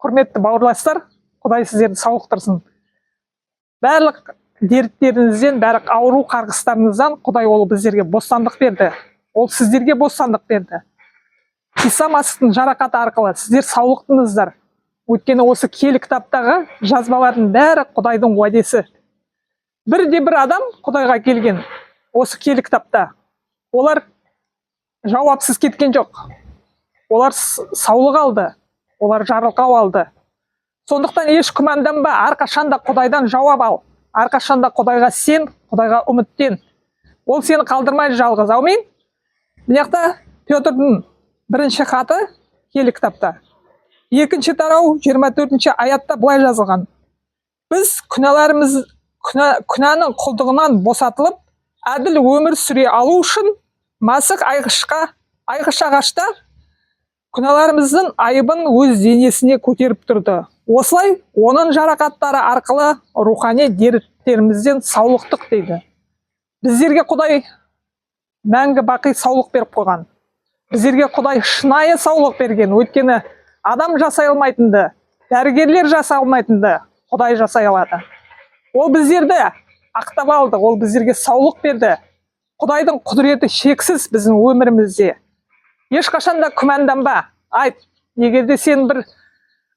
Құрметті бауырластар, Құдай сіздерді сауықтырсын. Барлық дерттеріңізден, барлық ауру қарғыстарыңыздан Құдай ол біздерге бостандық берді. Ол сіздерге бостандық берді. Иса Масихтың жарақаты арқылы сіздер саулықтыңыздар. Өйткені осы киелі кітаптағы жазбалардың бәрі Құдайдың уәдесі. Бірде-бір адам Құдайға келген осы киелі кітапта. Олар жауапсыз кеткен жоқ. Олар саулық алды. Олар жарылқау алды. Сондықтан еш күмәнданба, әрқашанда Құдайдан жауап ал. Әрқашанда Құдайға сен, Құдайға үміттен. Ол сені қалдырмайды жалғыз. Аумин. Мына Петрдің бірінші хаты киелі кітапта. 2-ші тарау 24-ші аятта былай жазылған. Біз күнәнің құлдығынан босатылып, әділ өмір сүре алу үшін Масих айғыш ағашта күнәларымыздың айыбын өз денесіне көтеріп тұрды. Осылай, оның жарақаттары арқылы рухани дерттерімізден саулықтық дейді. Біздерге Құдай мәңгі бақи саулық беріп қойған. Біздерге Құдай шынайы саулық берген. Өйткені адам жасай алмайтынды, дәрігерлер жасай алмайтынды Құдай жасай алады. Ол біздерді ақтап алды, ол біздерге саулық берді. Құдайдың құдіреті шексіз біздің өмірімізде. Ешқашанда күмәнданба. Айт, егерде сен бір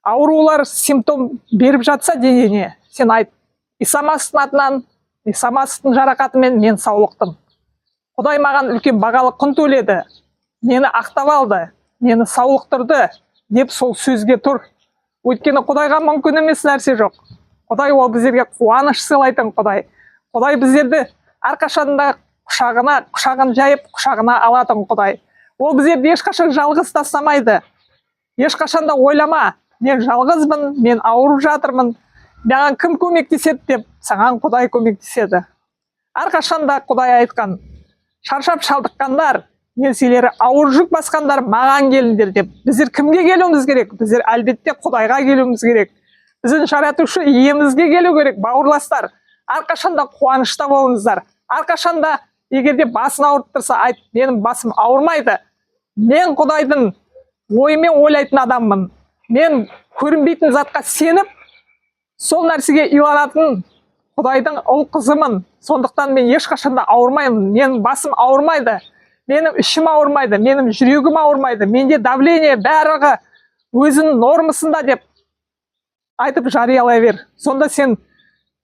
аурулар симптом беріп жатса денене, сен айт, Иса Масихтың атынан, Иса Масихтың жарақатымен мен саулықтым. Құдай маған үлкен бағалы құн төледі. Мені ақтап алды, мені саулықтырды деп сол сөзге тұр. Өйткені Құдайға мүмкін емес нәрсе жоқ. Құдай ол біздерге қуаныш сыйлайтын Құдай. Құдай біздерді әрқашанда құшағын жайып, құшағына алатын Құдай. Ол біздерді ешқашан жалғыз тастамайды. Ешқашанда ойлама, мен жалғызбын, мен ауырып жатырмын, маған кім көмектеседі деп, саған Құдай көмектеседі. Әрқашанда Құдай айтқан, шаршап шалдыққандар, еңселері ауыр жүк басқандар маған келіңдер деп. Біздер кімге келуіміз керек? Біздер әлбетте Құдайға келуіміз керек. Біздің жаратушы иемізге келу керек, бауырластар. Әрқашанда қуанышта болыңыздар. Әрқашанда егерде басын ауырып тұрса, айт, менің басым ауырмайды. Мен Құдайдың ойымен ойлайтын адаммын. Мен көрінбейтін затқа сеніп, сол нәрсеге иланатын Құдайдың ұл қызымын. Сондықтан мен ешқашанда ауырмаймын. Менің басым ауырмайды. Менің ішім ауырмайды. Менің жүрегім ауырмайды. Менде давление бәрі өзінің нормасында деп айтып жариялай бер. Сонда сен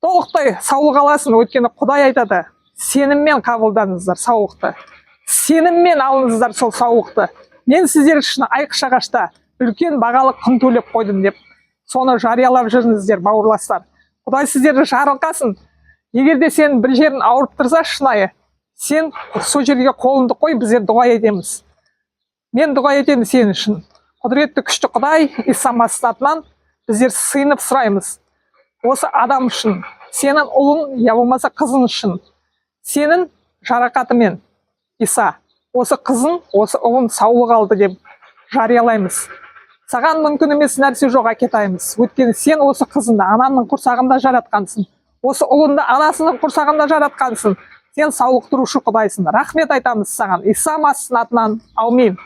толықтай саулық аласың. Өйткені Құдай айтады, сеніммен қабылдаңыздар саулықты. Сеніммен алыңыздар сол саулықты. Мен сіздер үшін айғыш ағашта үлкен бағалы құн төлеп қойдым деп соны жариялап жүріңіздер, бауырластар. Құдай сіздерді жарылқасын. Егерде сен бір жерін ауырып тұрса шынайы, сен сол жерге қолыңды қой, біздер дұға етеміз. Мен дұға етемін сен үшін. Құдіретті күшті Құдай Иса Масихтың атынан біздер сыйынып сұраймыз. Осы адам үшін, сенің ұлың, я болмаса қызың үшін, сенің жарақатымен Иса, осы қызың, осы ұлың саулық алды деп жариялаймыз. Саған мүмкін емес нәрсе жоқ әкетаймыз. Өйткені сен осы қызыңды анаңның құрсағында жаратқансың. Осы ұлыңды анасының құрсағында жаратқансың. Сен саулықтырушы Құдайсың. Рахмет айтамыз саған. Иса Масихтың атынан. Аумин.